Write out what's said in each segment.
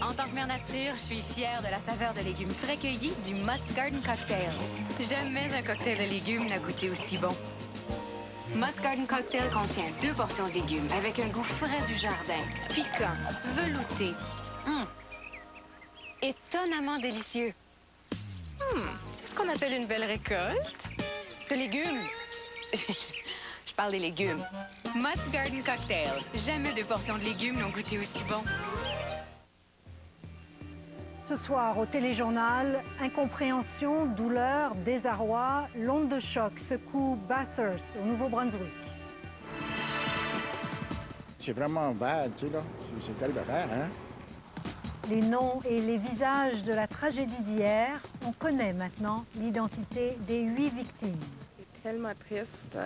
En tant que mère nature, je suis fière de la saveur de légumes frais cueillis du Mott's Garden Cocktail. Jamais un cocktail de légumes n'a goûté aussi bon. Mott's Garden Cocktail contient 2 portions de légumes avec un goût frais du jardin, piquant, velouté. Étonnamment délicieux. C'est ce qu'on appelle une belle récolte. De légumes. Je parle des légumes. Mott's Garden Cocktail. Jamais 2 portions de légumes n'ont goûté aussi bon. Ce soir, au téléjournal, incompréhension, douleur, désarroi, l'onde de choc secoue Bathurst, au Nouveau-Brunswick. C'est vraiment bad, tu sais, là. C'est calvaire, hein? Les noms et les visages de la tragédie d'hier, on connaît maintenant l'identité des 8 victimes. C'est tellement triste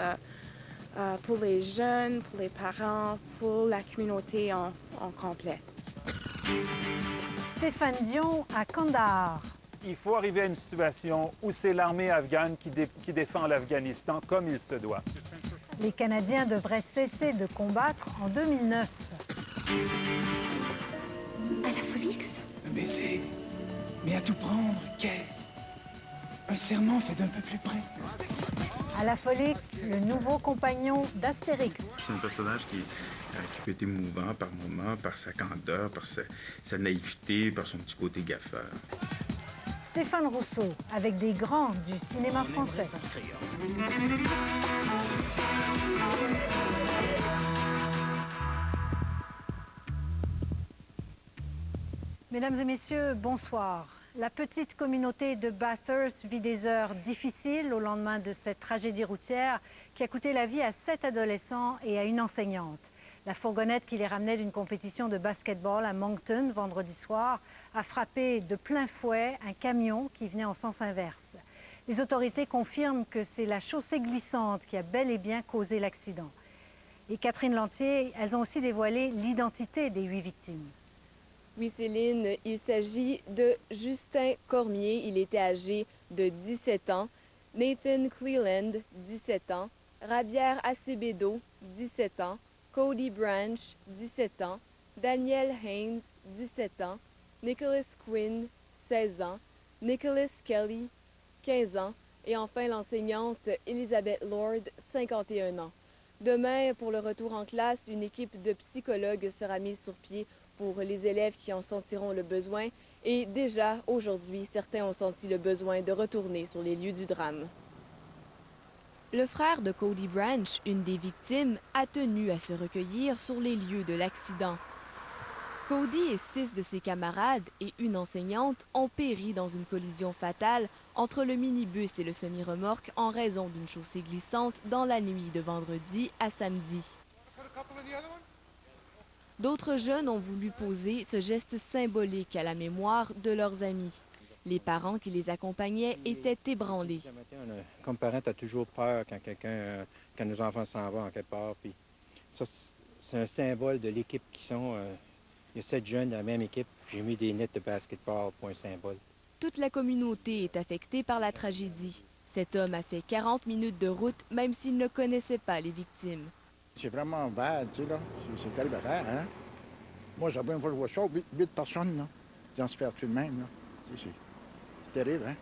pour les jeunes, pour les parents, pour la communauté en complet. Stéphane Dion à Kandahar. Il faut arriver à une situation où c'est l'armée afghane qui défend l'Afghanistan comme il se doit. Les Canadiens devraient cesser de combattre en 2009. À la Folix? Un baiser. Mais à tout prendre, qu'est-ce? Un serment fait d'un peu plus près. À la Folix, le nouveau compagnon d'Astérix. C'est un personnage qui peut être émouvant par moments, par sa candeur, par sa naïveté, par son petit côté gaffeur. Stéphane Rousseau, avec des grands du cinéma français. Mesdames et messieurs, bonsoir. La petite communauté de Bathurst vit des heures difficiles au lendemain de cette tragédie routière qui a coûté la vie à 7 adolescents et à une enseignante. La fourgonnette qui les ramenait d'une compétition de basketball à Moncton vendredi soir a frappé de plein fouet un camion qui venait en sens inverse. Les autorités confirment que c'est la chaussée glissante qui a bel et bien causé l'accident. Et Catherine Lantier, elles ont aussi dévoilé l'identité des 8 victimes. Oui, Céline, il s'agit de Justin Cormier. Il était âgé de 17 ans. Nathan Cleland, 17 ans. Rabière Acevedo, 17 ans. Cody Branch, 17 ans. Daniel Haynes, 17 ans. Nicholas Quinn, 16 ans. Nicholas Kelly, 15 ans. Et enfin l'enseignante Elizabeth Lord, 51 ans. Demain, pour le retour en classe, une équipe de psychologues sera mise sur pied pour les élèves qui en sentiront le besoin. Et déjà, aujourd'hui, certains ont senti le besoin de retourner sur les lieux du drame. Le frère de Cody Branch, une des victimes, a tenu à se recueillir sur les lieux de l'accident. Cody et 6 de ses camarades et une enseignante ont péri dans une collision fatale entre le minibus et le semi-remorque en raison d'une chaussée glissante dans la nuit de vendredi à samedi. D'autres jeunes ont voulu poser ce geste symbolique à la mémoire de leurs amis. Les parents qui les accompagnaient étaient ébranlés. Comme parent, tu as toujours peur quand nos enfants s'en vont en quelque part. Puis ça, c'est un symbole de l'équipe qui sont. Il y a 7 jeunes dans la même équipe. J'ai mis des nets de basketball pour un symbole. Toute la communauté est affectée par la tragédie. Cet homme a fait 40 minutes de route, même s'il ne connaissait pas les victimes. C'est vraiment bad, tu sais, là. C'est calvaire, hein? Moi, j'avais une fois que je vois ça, 8 personnes, là. Ils ont se faire tuer de même, là. C'est terrible, hein?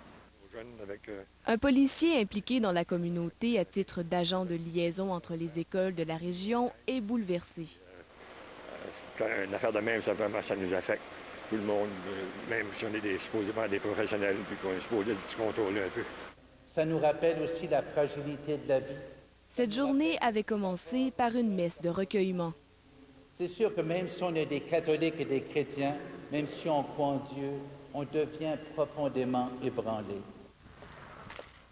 Un policier impliqué dans la communauté à titre d'agent de liaison entre les écoles de la région est bouleversé. Quand une affaire de même, ça nous affecte. Tout le monde, même si on est supposément des professionnels, puis qu'on est supposé se contrôler un peu. Ça nous rappelle aussi la fragilité de la vie. Cette journée avait commencé par une messe de recueillement. C'est sûr que même si on est des catholiques et des chrétiens, même si on croit en Dieu, on devient profondément ébranlé.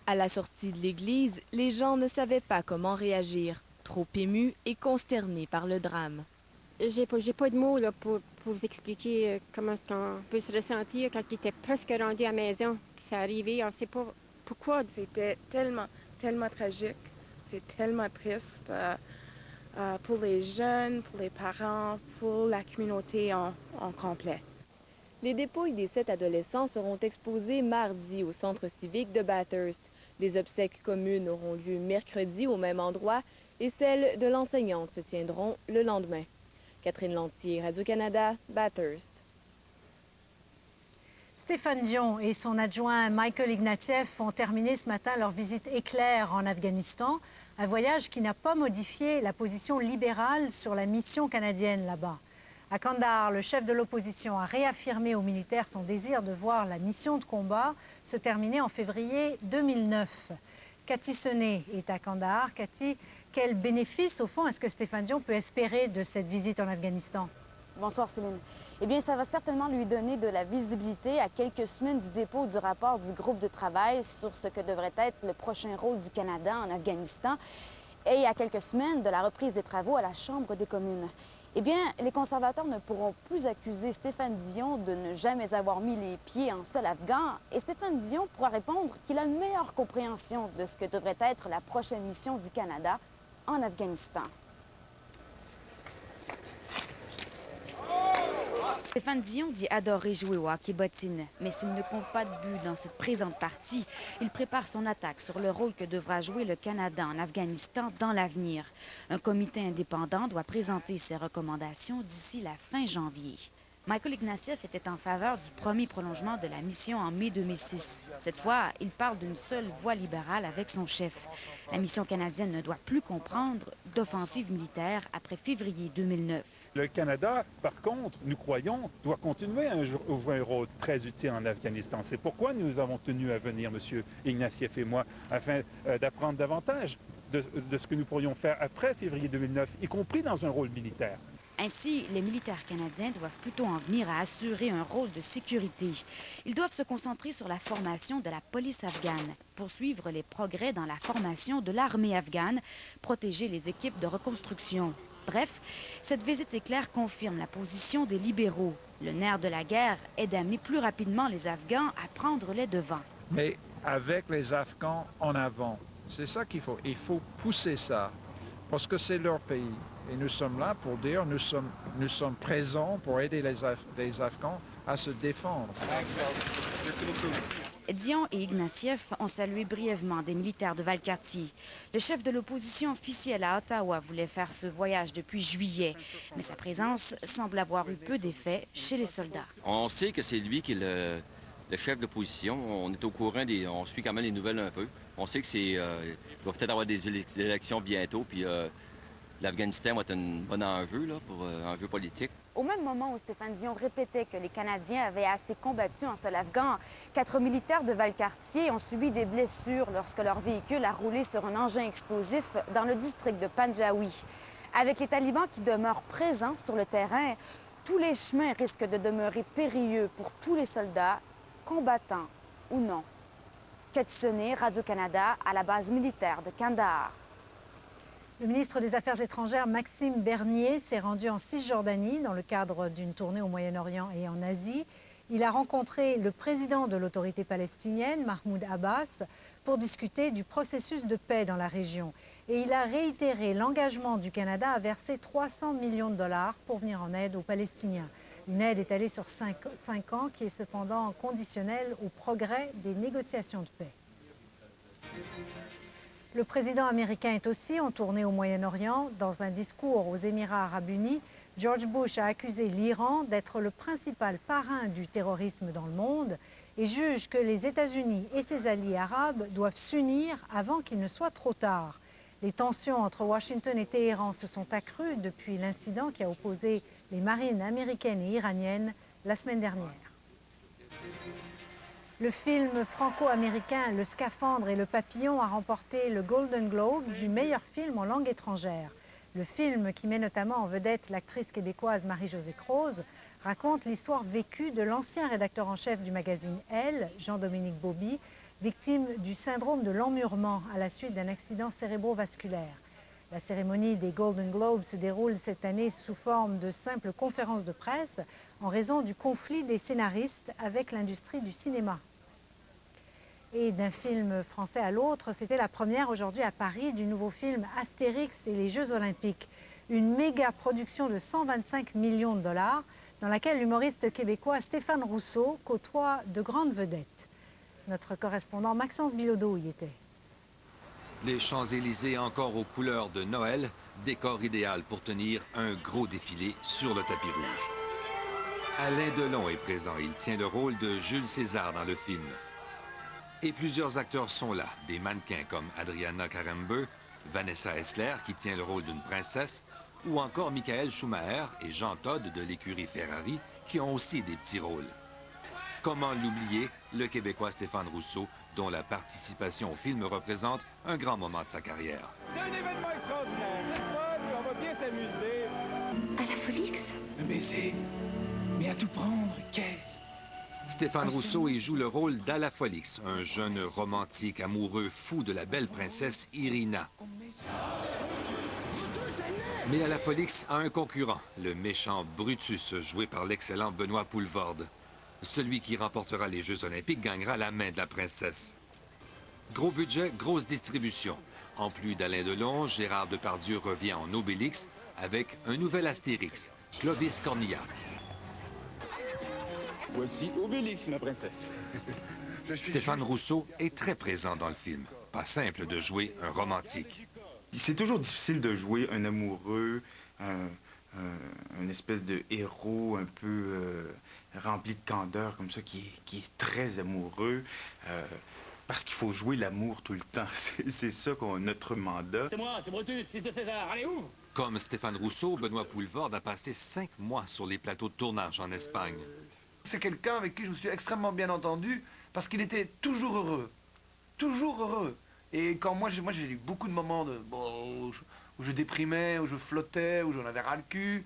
À la sortie de l'église, les gens ne savaient pas comment réagir, trop émus et consternés par le drame. J'ai pas de mots là, pour vous expliquer comment on peut se ressentir quand il était presque rendu à la maison. C'est arrivé, on ne sait pas pourquoi. C'était tellement tragique, c'est tellement triste pour les jeunes, pour les parents, pour la communauté en complet. Les dépouilles des 7 adolescents seront exposées mardi au centre civique de Bathurst. Les obsèques communes auront lieu mercredi au même endroit et celles de l'enseignante se tiendront le lendemain. Catherine Lantier, Radio-Canada, Bathurst. Stéphane Dion et son adjoint Michael Ignatieff ont terminé ce matin leur visite éclair en Afghanistan, un voyage qui n'a pas modifié la position libérale sur la mission canadienne là-bas. À Kandahar, le chef de l'opposition a réaffirmé aux militaires son désir de voir la mission de combat se terminer en février 2009. Cathy Senet est à Kandahar. Cathy, quel bénéfice, au fond, est-ce que Stéphane Dion peut espérer de cette visite en Afghanistan? Bonsoir Céline. Eh bien, ça va certainement lui donner de la visibilité à quelques semaines du dépôt du rapport du groupe de travail sur ce que devrait être le prochain rôle du Canada en Afghanistan et à quelques semaines de la reprise des travaux à la Chambre des communes. Eh bien, les conservateurs ne pourront plus accuser Stéphane Dion de ne jamais avoir mis les pieds en sol afghan et Stéphane Dion pourra répondre qu'il a une meilleure compréhension de ce que devrait être la prochaine mission du Canada en Afghanistan. Stéphane Dion dit adorer jouer au hockey bottine, mais s'il ne compte pas de but dans cette présente partie, il prépare son attaque sur le rôle que devra jouer le Canada en Afghanistan dans l'avenir. Un comité indépendant doit présenter ses recommandations d'ici la fin janvier. Michael Ignatieff était en faveur du premier prolongement de la mission en mai 2006. Cette fois, il parle d'une seule voie libérale avec son chef. La mission canadienne ne doit plus comprendre d'offensive militaire après février 2009. Le Canada, par contre, nous croyons, doit continuer à jouer un rôle très utile en Afghanistan. C'est pourquoi nous avons tenu à venir, M. Ignatieff et moi, afin d'apprendre davantage de ce que nous pourrions faire après février 2009, y compris dans un rôle militaire. Ainsi, les militaires canadiens doivent plutôt en venir à assurer un rôle de sécurité. Ils doivent se concentrer sur la formation de la police afghane, poursuivre les progrès dans la formation de l'armée afghane, protéger les équipes de reconstruction. Bref, cette visite éclair confirme la position des libéraux. Le nerf de la guerre est d'amener plus rapidement les Afghans à prendre les devants. Mais avec les Afghans en avant, c'est ça qu'il faut. Il faut pousser ça, parce que c'est leur pays. Et nous sommes là pour dire, nous sommes présents pour aider les Afghans à se défendre. Merci beaucoup. Dion et Ignatieff ont salué brièvement des militaires de Valcartier. Le chef de l'opposition officielle à Ottawa voulait faire ce voyage depuis juillet, mais sa présence semble avoir eu peu d'effet chez les soldats. On sait que c'est lui qui est le chef de l'opposition. On est au courant, on suit quand même les nouvelles un peu. On sait que il va peut-être avoir des élections bientôt, puis l'Afghanistan va être un bon enjeu là, pour enjeu politique. Au même moment où Stéphane Dion répétait que les Canadiens avaient assez combattu en sol afghan, 4 militaires de Valcartier ont subi des blessures lorsque leur véhicule a roulé sur un engin explosif dans le district de Panjawi. Avec les talibans qui demeurent présents sur le terrain, tous les chemins risquent de demeurer périlleux pour tous les soldats, combattants ou non. Cathy Senet, Radio-Canada, à la base militaire de Kandahar. Le ministre des Affaires étrangères, Maxime Bernier, s'est rendu en Cisjordanie dans le cadre d'une tournée au Moyen-Orient et en Asie. Il a rencontré le président de l'autorité palestinienne, Mahmoud Abbas, pour discuter du processus de paix dans la région. Et il a réitéré l'engagement du Canada à verser 300 millions de dollars pour venir en aide aux Palestiniens. Une aide étalée sur 5 ans qui est cependant conditionnelle au progrès des négociations de paix. Le président américain est aussi en tournée au Moyen-Orient. Dans un discours aux Émirats arabes unis, George Bush a accusé l'Iran d'être le principal parrain du terrorisme dans le monde et juge que les États-Unis et ses alliés arabes doivent s'unir avant qu'il ne soit trop tard. Les tensions entre Washington et Téhéran se sont accrues depuis l'incident qui a opposé les marines américaines et iraniennes la semaine dernière. Le film franco-américain Le Scaphandre et le Papillon a remporté le Golden Globe du meilleur film en langue étrangère. Le film, qui met notamment en vedette l'actrice québécoise Marie-Josée Croze, raconte l'histoire vécue de l'ancien rédacteur en chef du magazine Elle, Jean-Dominique Bauby, victime du syndrome de l'emmurement à la suite d'un accident cérébrovasculaire. La cérémonie des Golden Globes se déroule cette année sous forme de simples conférences de presse en raison du conflit des scénaristes avec l'industrie du cinéma. Et d'un film français à l'autre, c'était la première aujourd'hui à Paris du nouveau film Astérix et les Jeux Olympiques. Une méga production de 125 millions de dollars dans laquelle l'humoriste québécois Stéphane Rousseau côtoie de grandes vedettes. Notre correspondant Maxence Bilodeau y était. Les Champs-Élysées encore aux couleurs de Noël, décor idéal pour tenir un gros défilé sur le tapis rouge. Alain Delon est présent. Il tient le rôle de Jules César dans le film. Et plusieurs acteurs sont là. Des mannequins comme Adriana Karembeu, Vanessa Hessler, qui tient le rôle d'une princesse, ou encore Michael Schumacher et Jean Todt de l'écurie Ferrari, qui ont aussi des petits rôles. Comment l'oublier, le Québécois Stéphane Rousseau, dont la participation au film représente un grand moment de sa carrière. C'est un événement extraordinaire, c'est fun, on va bien s'amuser. À la Folix? Un baiser, mais à tout prendre, qu'est-ce? Stéphane Rousseau y joue le rôle d'Alafolix, un jeune romantique amoureux fou de la belle princesse Irina. Mais Alafolix a un concurrent, le méchant Brutus, joué par l'excellent Benoît Poulvorde. Celui qui remportera les Jeux olympiques gagnera la main de la princesse. Gros budget, grosse distribution. En plus d'Alain Delon, Gérard Depardieu revient en Obélix avec un nouvel Astérix, Clovis Cornillac. Voici Obélix, ma princesse. Stéphane Rousseau est très présent dans le film. Pas simple de jouer un romantique. C'est toujours difficile de jouer un amoureux, une espèce de héros un peu rempli de candeur, comme ça, qui est très amoureux, parce qu'il faut jouer l'amour tout le temps. C'est ça notre mandat. C'est moi, c'est Brutus, fils de César, allez où? Comme Stéphane Rousseau, Benoît Poulvorde a passé 5 mois sur les plateaux de tournage en Espagne. C'est quelqu'un avec qui je me suis extrêmement bien entendu, parce qu'il était toujours heureux. Toujours heureux. Et quand moi j'ai eu beaucoup de moments où je déprimais, où je flottais, où j'en avais ras le cul.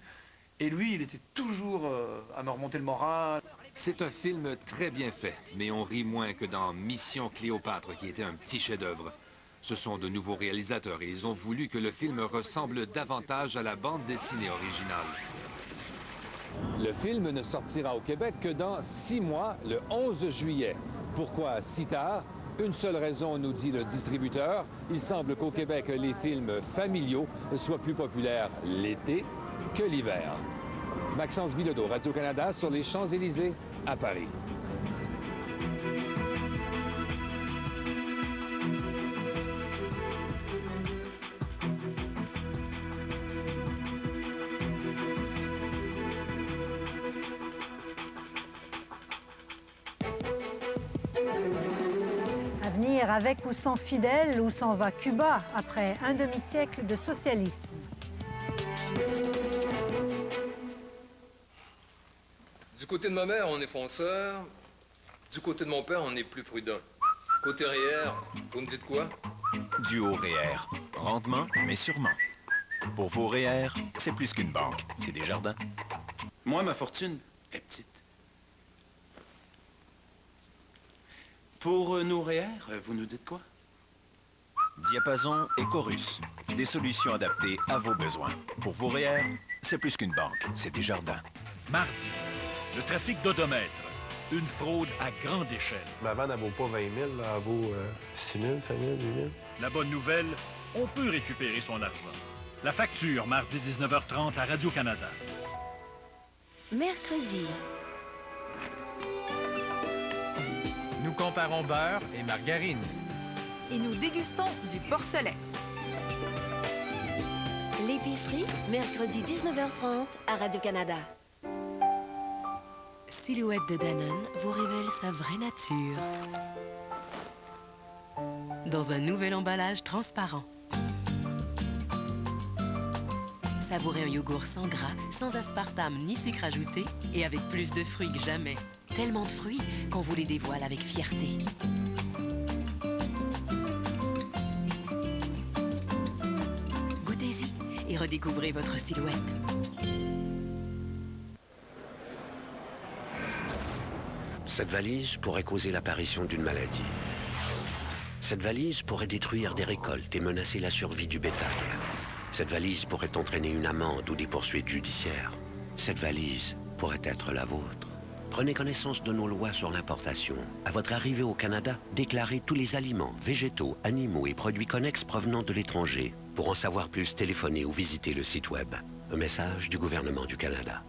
Et lui, il était toujours à me remonter le moral. C'est un film très bien fait, mais on rit moins que dans Mission Cléopâtre, qui était un petit chef-d'œuvre. Ce sont de nouveaux réalisateurs et ils ont voulu que le film ressemble davantage à la bande dessinée originale. Le film ne sortira au Québec que dans 6 mois, le 11 juillet. Pourquoi si tard? Une seule raison, nous dit le distributeur. Il semble qu'au Québec, les films familiaux soient plus populaires l'été que l'hiver. Maxence Bilodeau, Radio-Canada, sur les Champs-Élysées, à Paris. À venir, avec ou sans Fidel, où s'en va Cuba après un demi-siècle de socialisme? Du côté de ma mère, on est fonceur. Du côté de mon père, on est plus prudent. Côté REER, vous me dites quoi? Du haut REER. Rendement, mais sûrement. Pour vos REER, c'est plus qu'une banque, c'est Desjardins. Moi, ma fortune est petite. Pour nos REER, vous nous dites quoi? Diapason et Chorus. Des solutions adaptées à vos besoins. Pour vos REER, c'est plus qu'une banque, c'est Desjardins. Mardi, le trafic d'odomètre. Une fraude à grande échelle. Ma vanne, elle vaut pas 20 000, là, elle vaut 6 000, 5 000, 10 000. La bonne nouvelle, on peut récupérer son argent. La facture, mardi 19h30 à Radio-Canada. Mercredi. Nous comparons beurre et margarine. Et nous dégustons du porcelet. L'épicerie, mercredi 19h30 à Radio-Canada. Silhouette de Danone vous révèle sa vraie nature. Dans un nouvel emballage transparent. Savourez un yogourt sans gras, sans aspartame ni sucre ajouté et avec plus de fruits que jamais. Tellement de fruits qu'on vous les dévoile avec fierté. Goûtez-y et redécouvrez votre silhouette. Cette valise pourrait causer l'apparition d'une maladie. Cette valise pourrait détruire des récoltes et menacer la survie du bétail. Cette valise pourrait entraîner une amende ou des poursuites judiciaires. Cette valise pourrait être la vôtre. Prenez connaissance de nos lois sur l'importation. À votre arrivée au Canada, déclarez tous les aliments, végétaux, animaux et produits connexes provenant de l'étranger. Pour en savoir plus, téléphonez ou visitez le site web. Un message du gouvernement du Canada.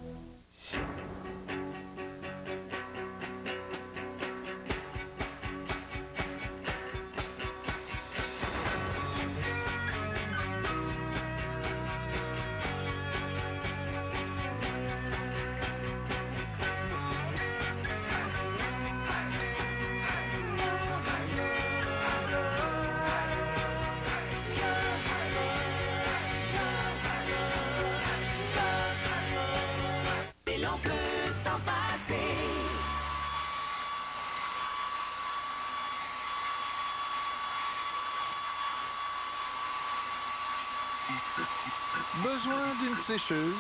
Besoin d'une sécheuse?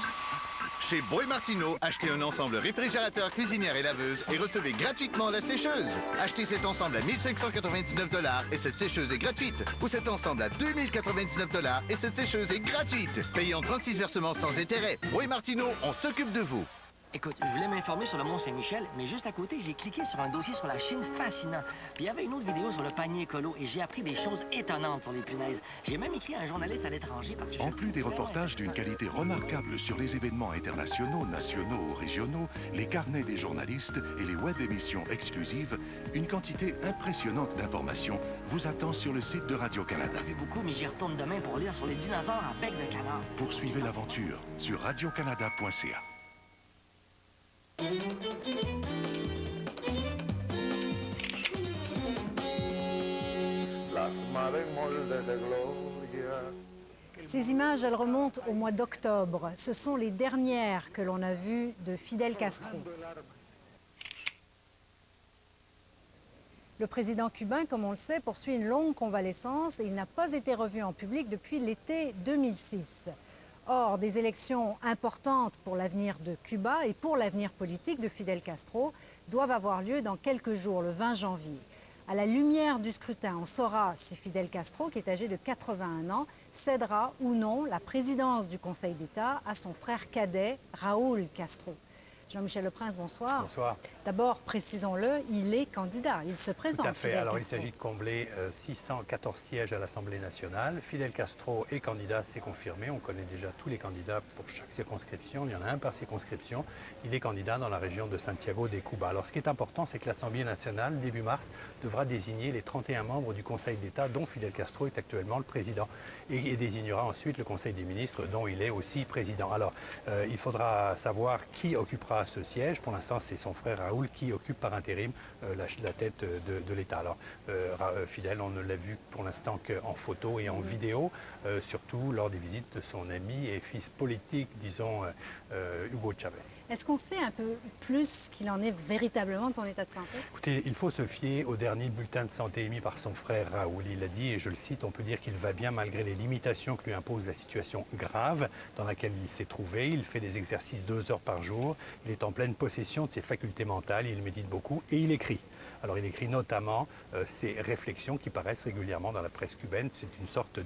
Chez Boy Martineau, achetez un ensemble réfrigérateur, cuisinière et laveuse et recevez gratuitement la sécheuse. Achetez cet ensemble à 1 599 $ et cette sécheuse est gratuite. Ou cet ensemble à 2 099 $ et cette sécheuse est gratuite. Payez en 36 versements sans intérêt. Boy Martineau, on s'occupe de vous. Écoute, je voulais m'informer sur le Mont-Saint-Michel, mais juste à côté, j'ai cliqué sur un dossier sur la Chine fascinant. Puis il y avait une autre vidéo sur le panier écolo et j'ai appris des choses étonnantes sur les punaises. J'ai même écrit à un journaliste à l'étranger parce que... En plus des reportages d'une qualité remarquable sur les événements internationaux, nationaux ou régionaux, les carnets des journalistes et les web émissions exclusives, une quantité impressionnante d'informations vous attend sur le site de Radio-Canada. J'en ai vu beaucoup, mais j'y retourne demain pour lire sur les dinosaures à bec de canard. Poursuivez l'aventure sur radiocanada.ca. Ces images, elles remontent au mois d'octobre. Ce sont les dernières que l'on a vues de Fidel Castro. Le président cubain, comme on le sait, poursuit une longue convalescence et il n'a pas été revu en public depuis l'été 2006. Or, des élections importantes pour l'avenir de Cuba et pour l'avenir politique de Fidel Castro doivent avoir lieu dans quelques jours, le 20 janvier. À la lumière du scrutin, on saura si Fidel Castro, qui est âgé de 81 ans, cédera ou non la présidence du Conseil d'État à son frère cadet, Raúl Castro. Jean-Michel Leprince, bonsoir. Bonsoir. D'abord, précisons-le, il est candidat, il se présente. Tout à fait. Fidel Alors, Castro. il s'agit de combler 614 sièges à l'Assemblée nationale. Fidel Castro est candidat, c'est confirmé. On connaît déjà tous les candidats pour chaque circonscription. Il y en a un par circonscription. Il est candidat dans la région de Santiago de Cuba. Alors, ce qui est important, c'est que l'Assemblée nationale, début mars, devra désigner les 31 membres du Conseil d'État, dont Fidel Castro est actuellement le président. Et désignera ensuite le Conseil des ministres, dont il est aussi président. Alors, il faudra savoir qui occupera ce siège. Pour l'instant, c'est son frère Raúl qui occupe par intérim la tête de l'État. Alors, Fidel, on ne l'a vu pour l'instant qu'en photo et en vidéo, surtout lors des visites de son ami et fils politique, disons, Hugo Chavez. Est-ce qu'on sait un peu plus qu'il en est véritablement de son état de santé? Écoutez, il faut se fier au dernier bulletin de santé émis par son frère Raúl. Il a dit, et je le cite, on peut dire qu'il va bien malgré les limitations que lui impose la situation grave dans laquelle il s'est trouvé. Il fait des exercices 2 heures par jour. Il est en pleine possession de ses facultés mentales. Il médite beaucoup et il écrit. Alors il écrit notamment ses réflexions qui paraissent régulièrement dans la presse cubaine. C'est une sorte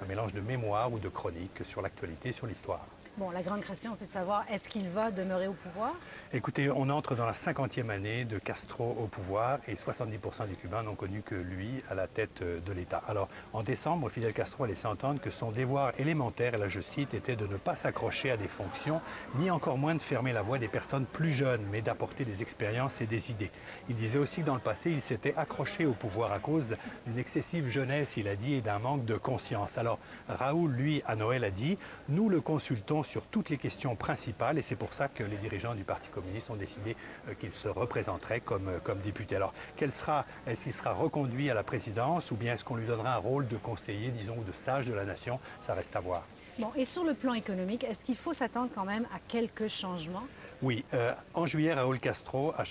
un mélange de mémoire ou de chronique sur l'actualité, sur l'histoire. Bon, la grande question, c'est de savoir, est-ce qu'il va demeurer au pouvoir? Écoutez, on entre dans la 50e année de Castro au pouvoir et 70% des Cubains n'ont connu que lui à la tête de l'État. Alors, en décembre, Fidel Castro a laissé entendre que son devoir élémentaire, et là je cite, était de ne pas s'accrocher à des fonctions, ni encore moins de fermer la voie des personnes plus jeunes, mais d'apporter des expériences et des idées. Il disait aussi que dans le passé, il s'était accroché au pouvoir à cause d'une excessive jeunesse, il a dit, et d'un manque de conscience. Alors, Raúl, lui, à Noël, a dit, nous le consultons sur toutes les questions principales et c'est pour ça que les dirigeants du Parti communiste ont décidé qu'il se représenterait comme député. Alors, est-ce qu'il sera reconduit à la présidence ou bien est-ce qu'on lui donnera un rôle de conseiller, disons, ou de sage de la nation? Ça reste à voir. Bon, et sur le plan économique, est-ce qu'il faut s'attendre quand même à quelques changements? Oui, en juillet, Raúl Castro a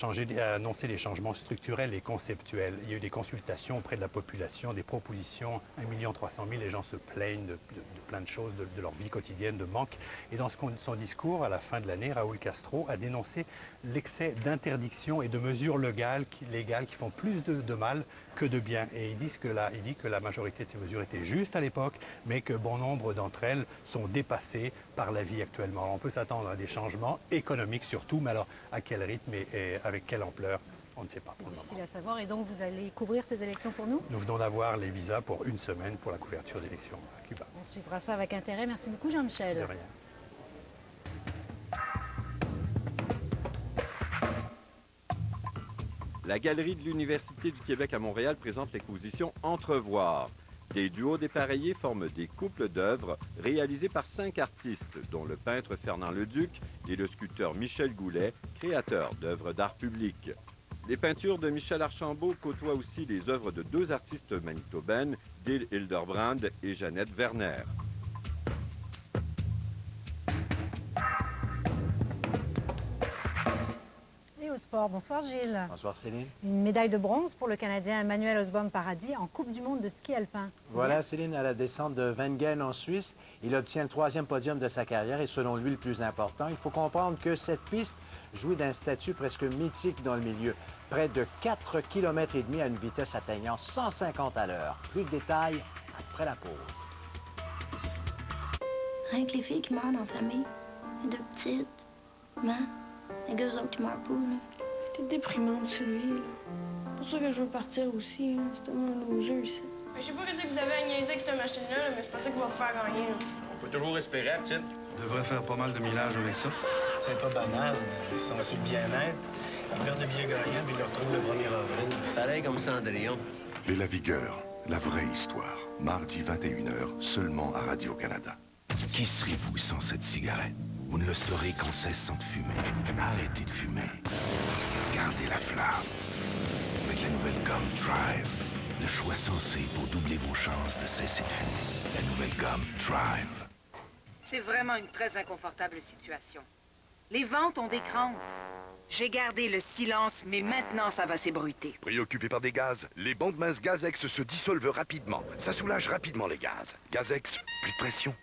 annoncé des changements structurels et conceptuels. Il y a eu des consultations auprès de la population, des propositions, 1 300 000, les gens se plaignent de plein de choses, de leur vie quotidienne, de manque. Et dans son discours, à la fin de l'année, Raúl Castro a dénoncé l'excès d'interdictions et de mesures légales qui font plus de mal que de bien. Et il dit que la majorité de ces mesures étaient justes à l'époque, mais que bon nombre d'entre elles sont dépassées par la vie actuellement. Alors, on peut s'attendre à des changements économiques surtout, mais alors à quel rythme et avec quelle ampleur, on ne sait pas. C'est difficile à savoir. Et donc, vous allez couvrir ces élections pour nous? Nous venons d'avoir les visas pour 1 semaine pour la couverture d'élections à Cuba. On suivra ça avec intérêt. Merci beaucoup, Jean-Michel. De rien. La Galerie de l'Université du Québec à Montréal présente l'exposition Entrevoir. Des duos dépareillés forment des couples d'œuvres réalisés par 5 artistes, dont le peintre Fernand Leduc et le sculpteur Michel Goulet, créateurs d'œuvres d'art public. Les peintures de Michel Archambault côtoient aussi les œuvres de 2 artistes manitobaines, Dil Hilderbrand et Jeannette Werner. Et au sport. Bonsoir Gilles. Bonsoir Céline. Une médaille de bronze pour le Canadien Emmanuel Osborne-Paradis en Coupe du monde de ski alpin. Voilà Céline, à la descente de Wengen en Suisse, il obtient le 3e podium de sa carrière et selon lui le plus important. Il faut comprendre que cette piste jouit d'un statut presque mythique dans le milieu. Près de 4 km et demi à une vitesse atteignant 150 à l'heure. Plus de détails après la pause. Rien que les filles qui meurent dans la famille. Les 2 petites. Maman, les 2 autres qui meurent pas, là. J'étais déprimante, celui-là. C'est pour ça que je veux partir aussi, là. C'est tellement loser, ici. Je sais pas ce que vous avez à niaiser avec cette machine-là, mais c'est pas ça qui va vous faire gagner, là. On peut toujours espérer, petite. On devrait faire pas mal de millage avec ça. C'est pas banal, mais ils sont sur le bien-être. Ils perdent de billets gagnants, puis ils le retrouvent le 1er avril. Pareil comme Cendrillon. Les Lavigueurs, la vraie histoire. Mardi 21h, seulement à Radio-Canada. Qui serez-vous sans cette cigarette? Vous ne le saurez qu'en cessant de fumer. Arrêtez de fumer. Gardez la flamme. Avec la nouvelle gomme Drive, le choix sensé pour doubler vos chances de cesser de fumer. La nouvelle gomme Drive. C'est vraiment une très inconfortable situation. Les ventes ont des crampes. J'ai gardé le silence, mais maintenant ça va s'ébruiter. Préoccupé par des gaz, les bandes minces Gazex se dissolvent rapidement. Ça soulage rapidement les gaz. Gazex, plus de pression.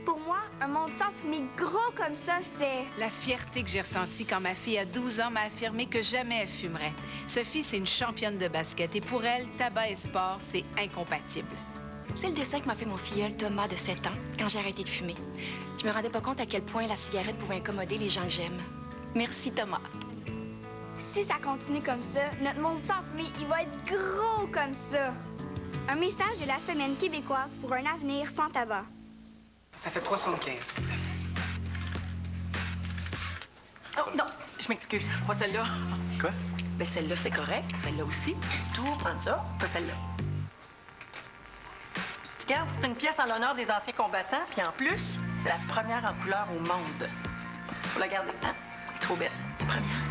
Pour moi, un monde sans fumée gros comme ça, c'est... La fierté que j'ai ressentie quand ma fille à 12 ans m'a affirmé que jamais elle fumerait. Sophie, c'est une championne de basket et pour elle, tabac et sport, c'est incompatible. C'est le dessin que m'a fait mon filleul Thomas de 7 ans quand j'ai arrêté de fumer. Je me rendais pas compte à quel point la cigarette pouvait incommoder les gens que j'aime. Merci Thomas. Si ça continue comme ça, notre monde sans fumée, il va être gros comme ça. Un message de la Semaine québécoise pour un avenir sans tabac. Ça fait 3,75. Oh non, je m'excuse, pas celle-là. Quoi? Ben celle-là, c'est correct. Celle-là aussi. Tout, prendre ça, pas celle-là. Regarde, c'est une pièce en l'honneur des anciens combattants, puis en plus, c'est la première en couleur au monde. Faut la garder, hein? Trop belle. La première.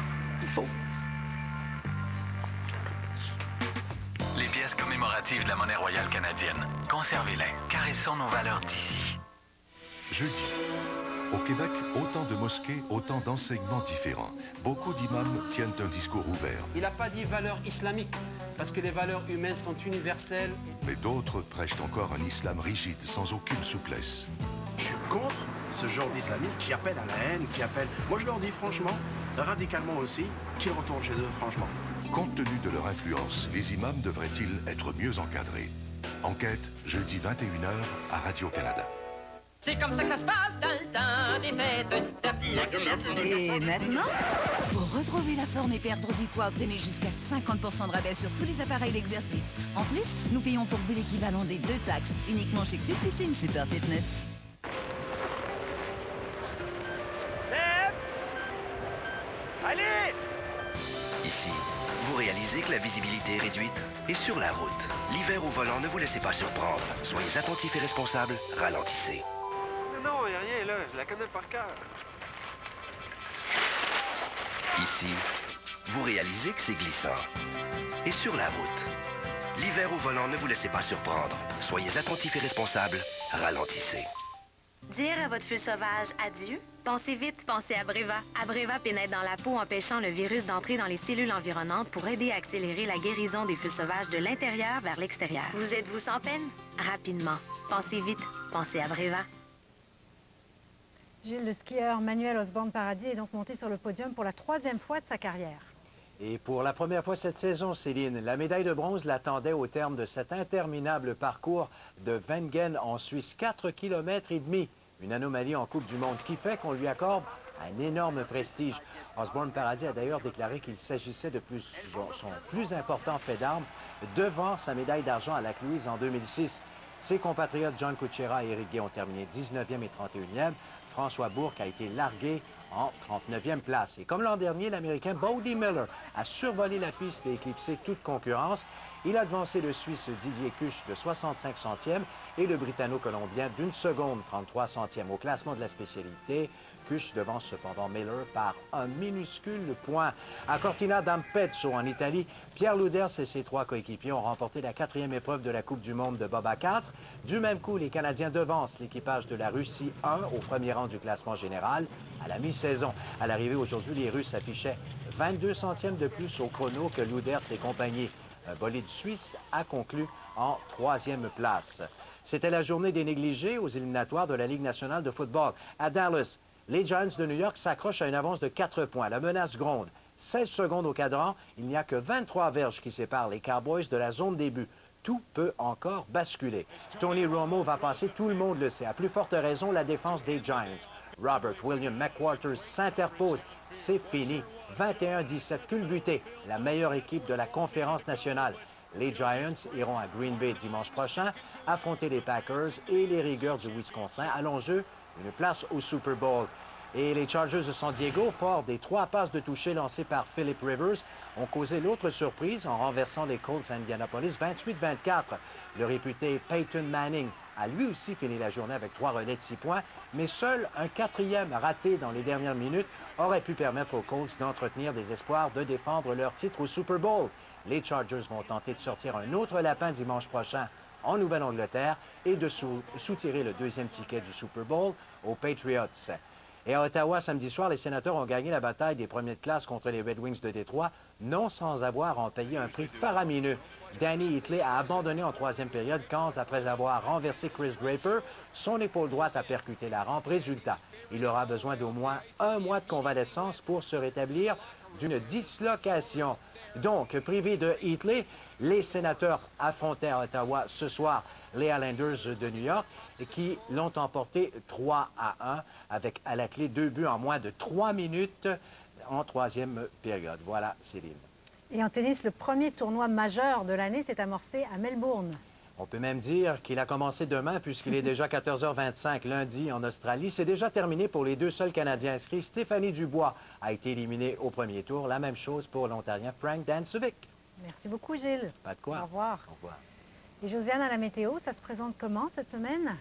Il faut. Les pièces commémoratives de la monnaie royale canadienne. Conservez-les, car elles sont nos valeurs d'ici. Jeudi. Au Québec, autant de mosquées, autant d'enseignements différents. Beaucoup d'imams tiennent un discours ouvert. Il n'a pas dit valeurs islamiques, parce que les valeurs humaines sont universelles. Mais d'autres prêchent encore un islam rigide, sans aucune souplesse. Je suis contre ce genre d'islamisme qui appelle à la haine, qui appelle... Moi, je leur dis franchement, radicalement aussi, qu'ils retournent chez eux, franchement. Compte tenu de leur influence, les imams devraient-ils être mieux encadrés? Enquête, jeudi 21h à Radio-Canada. C'est comme ça que ça se passe dans le temps des fêtes. Et maintenant, pour retrouver la forme et perdre du poids, obtenez jusqu'à 50% de rabais sur tous les appareils d'exercice. En plus, nous payons pour vous l'équivalent des 2 taxes, uniquement chez Piscine Super Fitness. Seb! Allez! Ici, vous réalisez que la visibilité est réduite? Et sur la route, l'hiver au volant, ne vous laissez pas surprendre. Soyez attentifs et responsables, ralentissez. Non, il n'y a rien là, je la connais par cœur. Ici, vous réalisez que c'est glissant. Et sur la route, l'hiver au volant, ne vous laissez pas surprendre. Soyez attentifs et responsables, ralentissez. Dire à votre feu sauvage adieu? Pensez vite, pensez à Breva. Abreva pénètre dans la peau empêchant le virus d'entrer dans les cellules environnantes pour aider à accélérer la guérison des feux sauvages de l'intérieur vers l'extérieur. Vous êtes-vous sans peine? Rapidement. Pensez vite, pensez à Breva. Gilles, le skieur Manuel Osborne-Paradis est donc monté sur le podium pour la 3e fois de sa carrière. Et pour la première fois cette saison, Céline, la médaille de bronze l'attendait au terme de cet interminable parcours de Wengen en Suisse. 4 km et demi. Une anomalie en Coupe du Monde qui fait qu'on lui accorde un énorme prestige. Osborne-Paradis a d'ailleurs déclaré qu'il s'agissait de son plus important fait d'armes devant sa médaille d'argent à Lac-Louise en 2006. Ses compatriotes John Kuchera et Eric Gay ont terminé 19e et 31e. François Bourque a été largué en 39e place. Et comme l'an dernier, l'Américain Bode Miller a survolé la piste et éclipsé toute concurrence. Il a devancé le Suisse Didier Cuche de 65 centièmes et le Britanno-Colombien d'1 seconde 33 centièmes. Au classement de la spécialité, Cuche devance cependant Miller par un minuscule point. À Cortina d'Ampezzo, en Italie, Pierre Louders et ses 3 coéquipiers ont remporté la 4e épreuve de la Coupe du Monde de Bob à 4. Du même coup, les Canadiens devancent l'équipage de la Russie 1 au premier rang du classement général à la mi-saison. À l'arrivée aujourd'hui, les Russes affichaient 22 centièmes de plus au chrono que Louders et compagnie. Un bolide suisse a conclu en 3e place. C'était la journée des négligés aux éliminatoires de la Ligue nationale de football. À Dallas, les Giants de New York s'accrochent à une avance de 4 points. La menace gronde. 16 secondes au cadran, il n'y a que 23 verges qui séparent les Cowboys de la zone des buts. Tout peut encore basculer. Tony Romo va passer, tout le monde le sait. À plus forte raison, la défense des Giants. Robert William McWalters s'interpose. C'est fini. 21-17, culbuté. La meilleure équipe de la conférence nationale. Les Giants iront à Green Bay dimanche prochain, affronter les Packers et les Rigueurs du Wisconsin. À l'enjeu, une place au Super Bowl. Et les Chargers de San Diego, forts des 3 passes de toucher lancées par Philip Rivers, ont causé l'autre surprise en renversant les Colts d'Indianapolis 28-24. Le réputé Peyton Manning a lui aussi fini la journée avec 3 relais de 6 points, mais seul un 4e raté dans les dernières minutes aurait pu permettre aux Colts d'entretenir des espoirs de défendre leur titre au Super Bowl. Les Chargers vont tenter de sortir un autre lapin dimanche prochain en Nouvelle-Angleterre et de soutirer le 2e ticket du Super Bowl aux Patriots. Et à Ottawa, samedi soir, les sénateurs ont gagné la bataille des premiers de classe contre les Red Wings de Détroit, non sans avoir en payé un prix faramineux. Danny Hitley a abandonné en 3e période quand, après avoir renversé Chris Draper, son épaule droite a percuté la rampe. Résultat, il aura besoin d'au moins 1 mois de convalescence pour se rétablir d'une dislocation. Donc, privé de Hitley, les sénateurs affrontaient à Ottawa ce soir les Islanders de New York qui l'ont emporté 3-1 avec à la clé 2 buts en moins de 3 minutes en 3e période. Voilà, Céline. Et en tennis, le premier tournoi majeur de l'année s'est amorcé à Melbourne. On peut même dire qu'il a commencé demain puisqu'il est déjà 14h25 lundi en Australie. C'est déjà terminé pour les 2 seuls Canadiens inscrits. Stéphanie Dubois a été éliminée au premier tour. La même chose pour l'Ontarien Frank Dancevic. Merci beaucoup, Gilles. Pas de quoi. Au revoir. Au revoir. Et Josiane, à la météo, ça se présente comment cette semaine?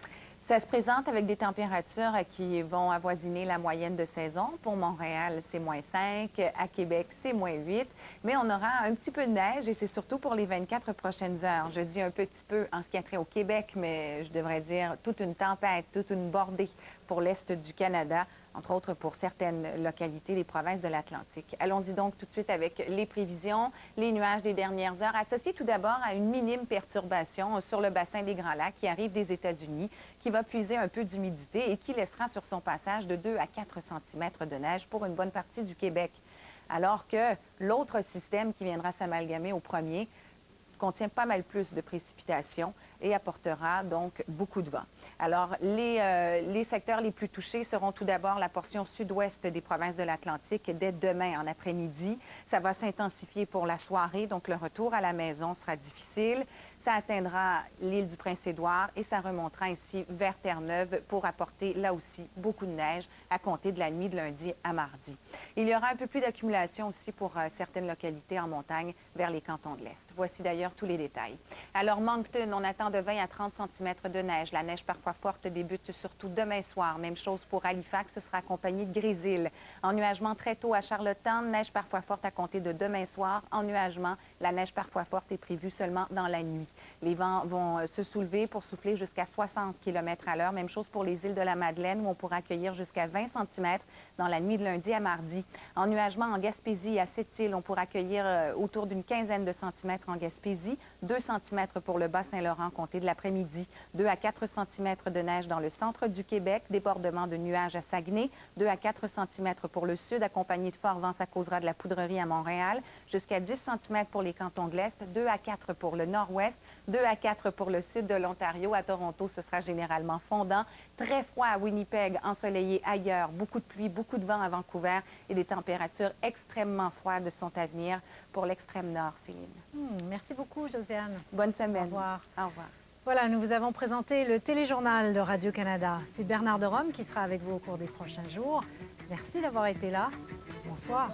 Ça se présente avec des températures qui vont avoisiner la moyenne de saison. Pour Montréal, c'est -5. À Québec, c'est -8. Mais on aura un petit peu de neige et c'est surtout pour les 24 prochaines heures. Je dis un petit peu en ce qui a trait au Québec, mais je devrais dire toute une tempête, toute une bordée pour l'Est du Canada, entre autres pour certaines localités des provinces de l'Atlantique. Allons-y donc tout de suite avec les prévisions. Les nuages des dernières heures associés tout d'abord à une minime perturbation sur le bassin des Grands Lacs qui arrive des États-Unis, qui va puiser un peu d'humidité et qui laissera sur son passage de 2 à 4 cm de neige pour une bonne partie du Québec. Alors que l'autre système qui viendra s'amalgamer au premier contient pas mal plus de précipitations et apportera donc beaucoup de vent. Alors, les secteurs les plus touchés seront tout d'abord la portion sud-ouest des provinces de l'Atlantique dès demain en après-midi. Ça va s'intensifier pour la soirée, donc le retour à la maison sera difficile. Ça atteindra l'île du Prince-Édouard et ça remontera ainsi vers Terre-Neuve pour apporter là aussi beaucoup de neige à compter de la nuit de lundi à mardi. Il y aura un peu plus d'accumulation aussi pour certaines localités en montagne vers les cantons de l'Est. Voici d'ailleurs tous les détails. Alors, Moncton, on attend de 20 à 30 cm de neige. La neige parfois forte débute surtout demain soir. Même chose pour Halifax, ce sera accompagné de grésil. Ennuagement très tôt à Charlottetown, neige parfois forte à compter de demain soir. Ennuagement, la neige parfois forte est prévue seulement dans la nuit. Les vents vont se soulever pour souffler jusqu'à 60 km à l'heure. Même chose pour les îles de la Madeleine où on pourra accueillir jusqu'à 20 cm dans la nuit de lundi à mardi. Ennuagement en Gaspésie et à Sept-Îles, on pourra accueillir autour d'une quinzaine de centimètres en Gaspésie, 2 cm pour le Bas-Saint-Laurent compté de l'après-midi, 2 à 4 cm de neige dans le centre du Québec, débordement de nuages à Saguenay, 2 à 4 cm pour le sud, accompagné de forts vents, ça causera de la poudrerie à Montréal, jusqu'à 10 cm pour les cantons de l'Est, 2 à 4 pour le nord-ouest, 2 à 4 pour le sud de l'Ontario. À Toronto, ce sera généralement fondant. Très froid à Winnipeg, ensoleillé ailleurs. Beaucoup de pluie, beaucoup de vent à Vancouver et des températures extrêmement froides sont à venir pour l'extrême nord, Céline. Merci beaucoup, Josiane. Bonne semaine. Au revoir. Au revoir. Voilà, nous vous avons présenté le téléjournal de Radio-Canada. C'est Bernard de Rome qui sera avec vous au cours des prochains jours. Merci d'avoir été là. Bonsoir.